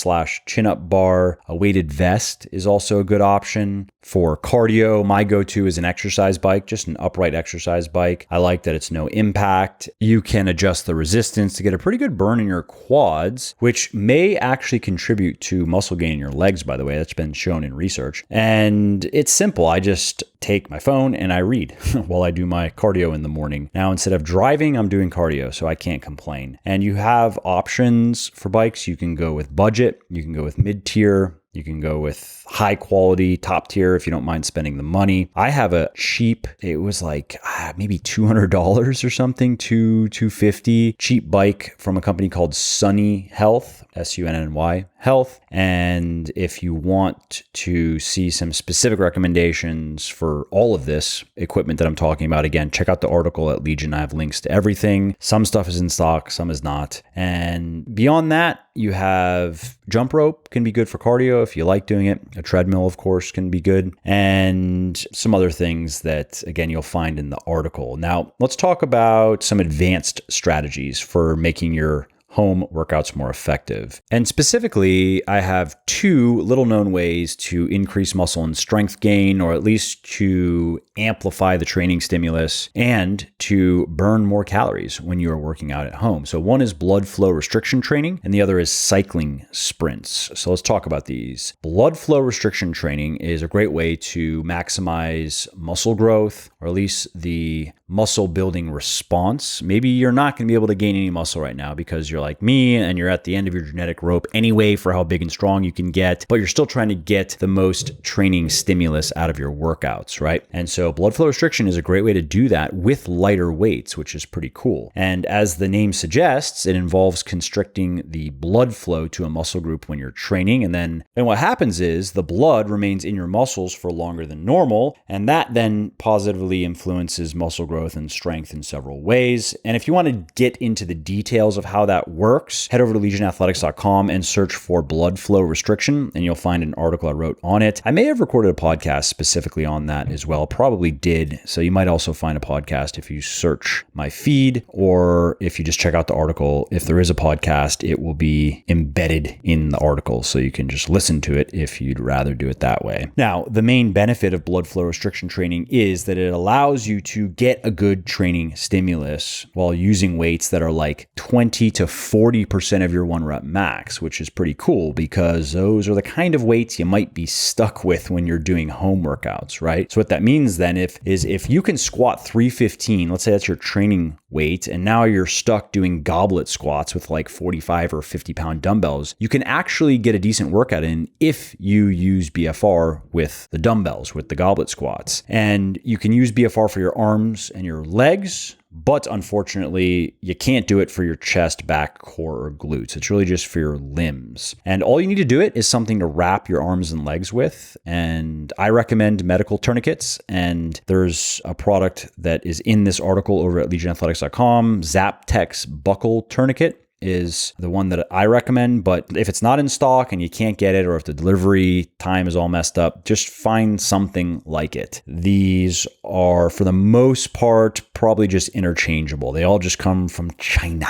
/ chin-up bar. A weighted vest is also a good option. For cardio, my go-to is an exercise bike, just an upright exercise bike. I like that it's no impact. You can adjust the resistance to get a pretty good burn in your quads, which may actually contribute to muscle gain in your legs, by the way. That's been shown in research. And it's simple. I just take my phone and I read while I do my cardio in the morning. Now, instead of driving, I'm doing cardio, so I can't complain. And you have options for bikes. You can go with budget, you can go with mid-tier, you can go with high quality, top tier if you don't mind spending the money. I have a cheap, it was like maybe $200 or something, $250, cheap bike from a company called Sunny Health, SUNNY Health. And if you want to see some specific recommendations for all of this equipment that I'm talking about, again, check out the article at Legion. I have links to everything. Some stuff is in stock, some is not. And beyond that, you have jump rope, can be good for cardio if you like doing it. A treadmill, of course, can be good. And some other things that, again, you'll find in the article. Now, let's talk about some advanced strategies for making your home workouts more effective. And specifically, I have 2 little known ways to increase muscle and strength gain, or at least to amplify the training stimulus and to burn more calories when you are working out at home. So one is blood flow restriction training and the other is cycling sprints. So let's talk about these. Blood flow restriction training is a great way to maximize muscle growth, or at least the muscle building response. Maybe you're not going to be able to gain any muscle right now because you're like me and you're at the end of your genetic rope anyway for how big and strong you can get, but you're still trying to get the most training stimulus out of your workouts, right? And so blood flow restriction is a great way to do that with lighter weights, which is pretty cool. And as the name suggests, it involves constricting the blood flow to a muscle group when you're training. And what happens is the blood remains in your muscles for longer than normal, and that then positively influences muscle growth and strength in several ways. And if you want to get into the details of how that works, head over to legionathletics.com and search for blood flow restriction, and you'll find an article I wrote on it. I may have recorded a podcast specifically on that as well, probably did. So you might also find a podcast if you search my feed, or if you just check out the article. If there is a podcast, it will be embedded in the article, so you can just listen to it if you'd rather do it that way. Now, the main benefit of blood flow restriction training is that it allows you to get a good training stimulus while using weights that are like 20 to 40% of your 1 rep max, which is pretty cool because those are the kind of weights you might be stuck with when you're doing home workouts, right? So what that means then if you can squat 315, let's say that's your training weight, and now you're stuck doing goblet squats with like 45 or 50 pound dumbbells, you can actually get a decent workout in if you use BFR with the dumbbells, with the goblet squats. And you can use BFR for your arms and your legs, but unfortunately, you can't do it for your chest, back, core, or glutes. It's really just for your limbs. And all you need to do it is something to wrap your arms and legs with. And I recommend medical tourniquets. And there's a product that is in this article over at legionathletics.com, Zaptex Buckle Tourniquet is the one that I recommend. But if it's not in stock and you can't get it, or if the delivery time is all messed up, just find something like it. These are, for the most part, probably just interchangeable. They all just come from China.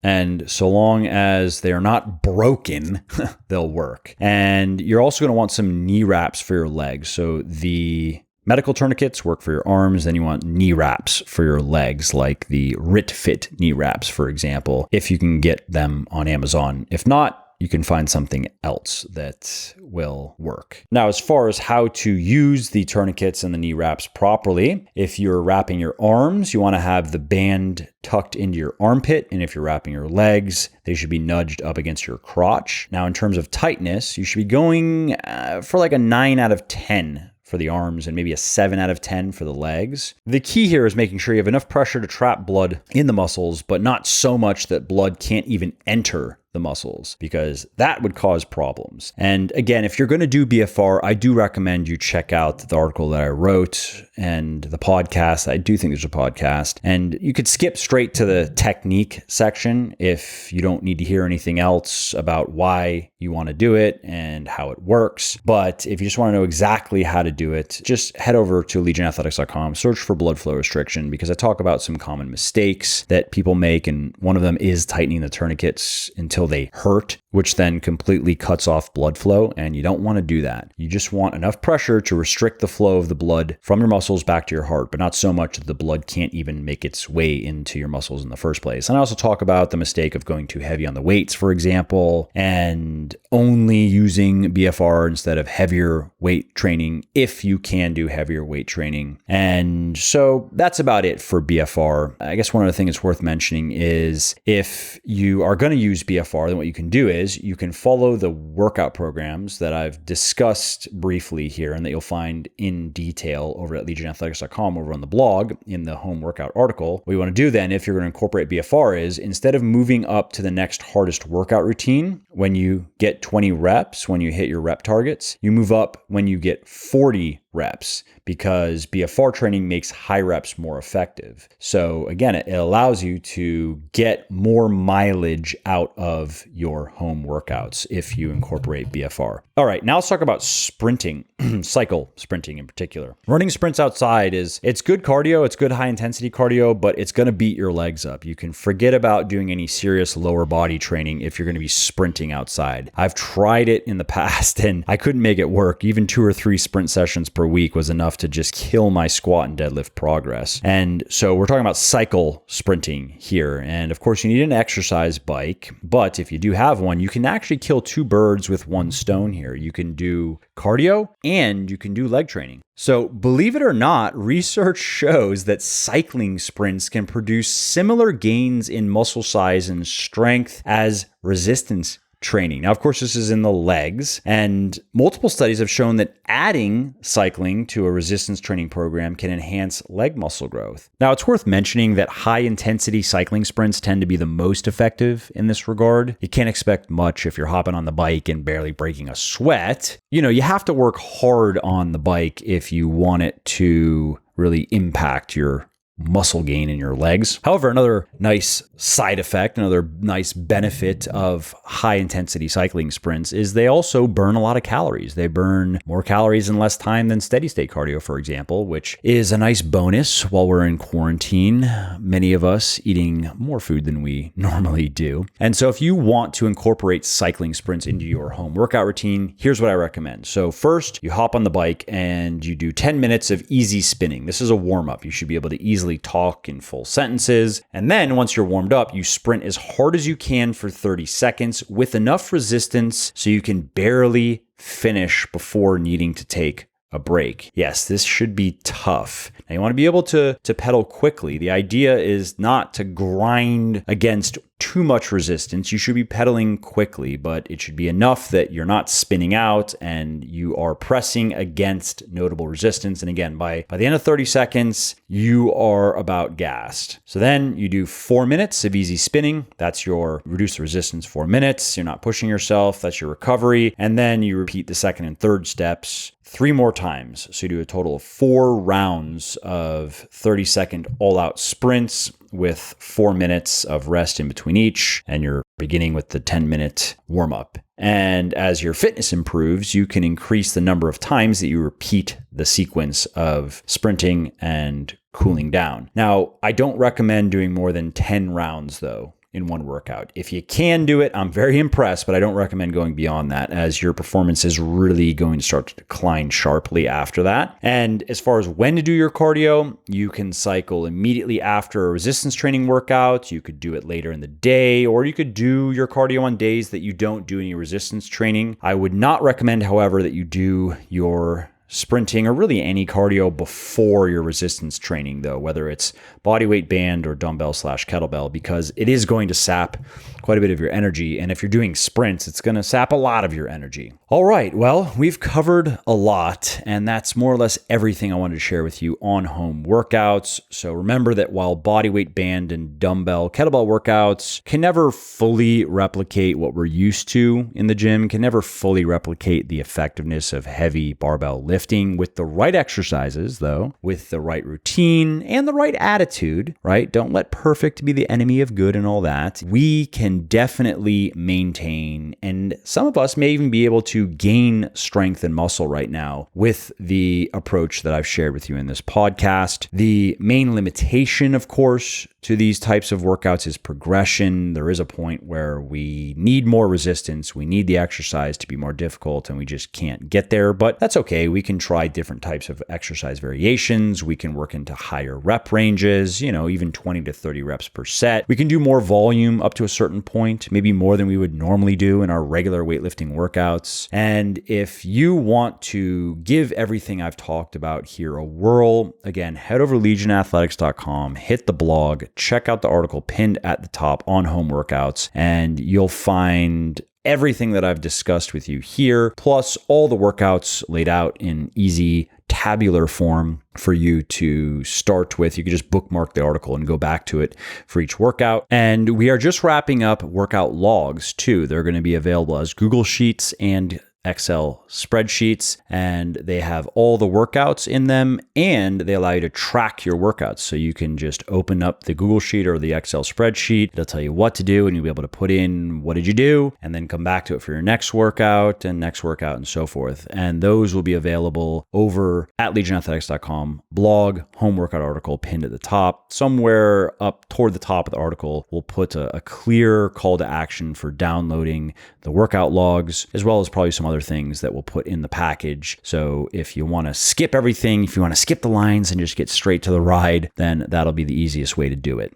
And so long as they are not broken, they'll work. And you're also going to want some knee wraps for your legs. So the medical tourniquets work for your arms, then you want knee wraps for your legs, like the RIT Fit knee wraps, for example, if you can get them on Amazon. If not, you can find something else that will work. Now, as far as how to use the tourniquets and the knee wraps properly, if you're wrapping your arms, you want to have the band tucked into your armpit. And if you're wrapping your legs, they should be nudged up against your crotch. Now, in terms of tightness, you should be going for like a 9 out of 10 for the arms and maybe a 7 out of 10 for the legs. The key here is making sure you have enough pressure to trap blood in the muscles, but not so much that blood can't even enter the muscles, because that would cause problems. And again, if you're going to do BFR, I do recommend you check out the article that I wrote and the podcast. I do think there's a podcast, and you could skip straight to the technique section if you don't need to hear anything else about why you want to do it and how it works. But if you just want to know exactly how to do it, just head over to legionathletics.com, search for blood flow restriction, because I talk about some common mistakes that people make. And one of them is tightening the tourniquets until they hurt, which then completely cuts off blood flow. And you don't want to do that. You just want enough pressure to restrict the flow of the blood from your muscles back to your heart, but not so much that the blood can't even make its way into your muscles in the first place. And I also talk about the mistake of going too heavy on the weights, for example, and only using BFR instead of heavier weight training if you can do heavier weight training. And so that's about it for BFR. I guess one other thing that's worth mentioning is if you are going to use BFR, then what you can do is you can follow the workout programs that I've discussed briefly here and that you'll find in detail over at legionathletics.com over on the blog in the home workout article. What you want to do then, if you're going to incorporate BFR, is instead of moving up to the next hardest workout routine, when you get 20 reps, when you hit your rep targets, you move up when you get 40 reps, because BFR training makes high reps more effective. So again, it allows you to get more mileage out of your home workouts if you incorporate BFR. All right, now let's talk about sprinting, cycle sprinting in particular. Running sprints outside it's good cardio, it's good high intensity cardio, but it's going to beat your legs up. You can forget about doing any serious lower body training if you're going to be sprinting outside. I've tried it in the past and I couldn't make it work. Even 2 or 3 sprint sessions per week was enough to just kill my squat and deadlift progress. And so we're talking about cycle sprinting here. And of course, you need an exercise bike, but if you do have one, you can actually kill 2 birds with 1 stone here. You can do cardio and you can do leg training. So believe it or not, research shows that cycling sprints can produce similar gains in muscle size and strength as resistance training. Now, of course, this is in the legs, and multiple studies have shown that adding cycling to a resistance training program can enhance leg muscle growth. Now, it's worth mentioning that high intensity cycling sprints tend to be the most effective in this regard. You can't expect much if you're hopping on the bike and barely breaking a sweat. You have to work hard on the bike if you want it to really impact your muscle gain in your legs. However, another nice side effect, another nice benefit of high intensity cycling sprints is they also burn a lot of calories. They burn more calories in less time than steady state cardio, for example, which is a nice bonus while we're in quarantine. Many of us eating more food than we normally do. And so if you want to incorporate cycling sprints into your home workout routine, here's what I recommend. So first, you hop on the bike and you do 10 minutes of easy spinning. This is a warm-up. You should be able to easily talk in full sentences. And then once you're warmed up, you sprint as hard as you can for 30 seconds with enough resistance so you can barely finish before needing to take a break. Yes, this should be tough. Now you want to be able to pedal quickly. The idea is not to grind against too much resistance. You should be pedaling quickly, but it should be enough that you're not spinning out and you are pressing against notable resistance. And again, by the end of 30 seconds, you are about gassed. So then you do 4 minutes of easy spinning. That's your reduce the resistance 4 minutes. You're not pushing yourself. That's your recovery. And then you repeat the second and third steps 3 more times. So you do a total of 4 rounds of 30-second all-out sprints with 4 minutes of rest in between each. And you're beginning with the 10-minute warm-up. And as your fitness improves, you can increase the number of times that you repeat the sequence of sprinting and cooling down. Now, I don't recommend doing more than 10 rounds, though, in one workout. If you can do it, I'm very impressed, but I don't recommend going beyond that, as your performance is really going to start to decline sharply after that. And as far as when to do your cardio, you can cycle immediately after a resistance training workout. You could do it later in the day, or you could do your cardio on days that you don't do any resistance training. I would not recommend, however, that you do your sprinting or really any cardio before your resistance training, though, whether it's bodyweight band or dumbbell/kettlebell, because it is going to sap quite a bit of your energy. And if you're doing sprints, it's going to sap a lot of your energy. All right, well, we've covered a lot, and that's more or less everything I wanted to share with you on home workouts. So remember that while bodyweight band and dumbbell kettlebell workouts can never fully replicate what we're used to in the gym, can never fully replicate the effectiveness of heavy barbell lifting, with the right exercises, though, with the right routine and the right attitude, right? Don't let perfect be the enemy of good and all that. We can definitely maintain, and some of us may even be able to gain strength and muscle right now with the approach that I've shared with you in this podcast. The main limitation, of course, to these types of workouts is progression. There is a point where we need more resistance. We need the exercise to be more difficult, and we just can't get there, but that's okay. We can try different types of exercise variations. We can work into higher rep ranges, even 20 to 30 reps per set. We can do more volume up to a certain point, maybe more than we would normally do in our regular weightlifting workouts. And if you want to give everything I've talked about here a whirl, again, head over to legionathletics.com, hit the blog, check out the article pinned at the top on home workouts, and you'll find everything that I've discussed with you here, plus all the workouts laid out in easy tabular form for you to start with. You can just bookmark the article and go back to it for each workout. And we are just wrapping up workout logs too. They're going to be available as Google Sheets and Excel spreadsheets, and they have all the workouts in them, and they allow you to track your workouts. So you can just open up the Google Sheet or the Excel spreadsheet. It'll tell you what to do, and you'll be able to put in what did you do, and then come back to it for your next workout and so forth. And those will be available over at legionathletics.com blog, home workout article pinned at the top. Somewhere up toward the top of the article, we'll put a clear call to action for downloading the workout logs, as well as probably some other things that we'll put in the package. So if you want to skip everything, if you want to skip the lines and just get straight to the ride, then that'll be the easiest way to do it.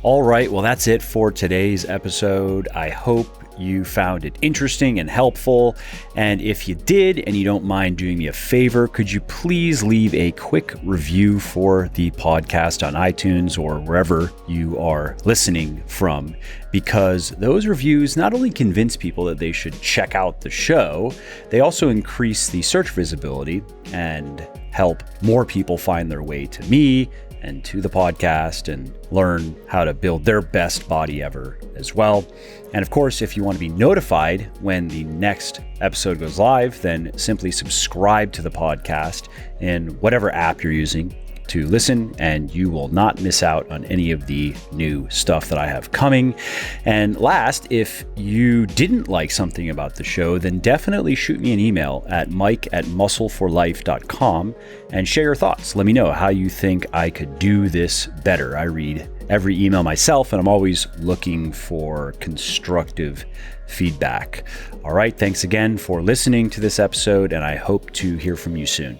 All right, well, that's it for today's episode. I hope you found it interesting and helpful. And if you did, and you don't mind doing me a favor, could you please leave a quick review for the podcast on iTunes or wherever you are listening from? Because those reviews not only convince people that they should check out the show, they also increase the search visibility and help more people find their way to me and to the podcast and learn how to build their best body ever as well. And of course, if you want to be notified when the next episode goes live, then simply subscribe to the podcast in whatever app you're using to listen, and you will not miss out on any of the new stuff that I have coming. And last, if you didn't like something about the show, then definitely shoot me an email at mike@muscleforlife.com and share your thoughts. Let me know how you think I could do this better. I read every email myself, and I'm always looking for constructive feedback. All right, thanks again for listening to this episode, and I hope to hear from you soon.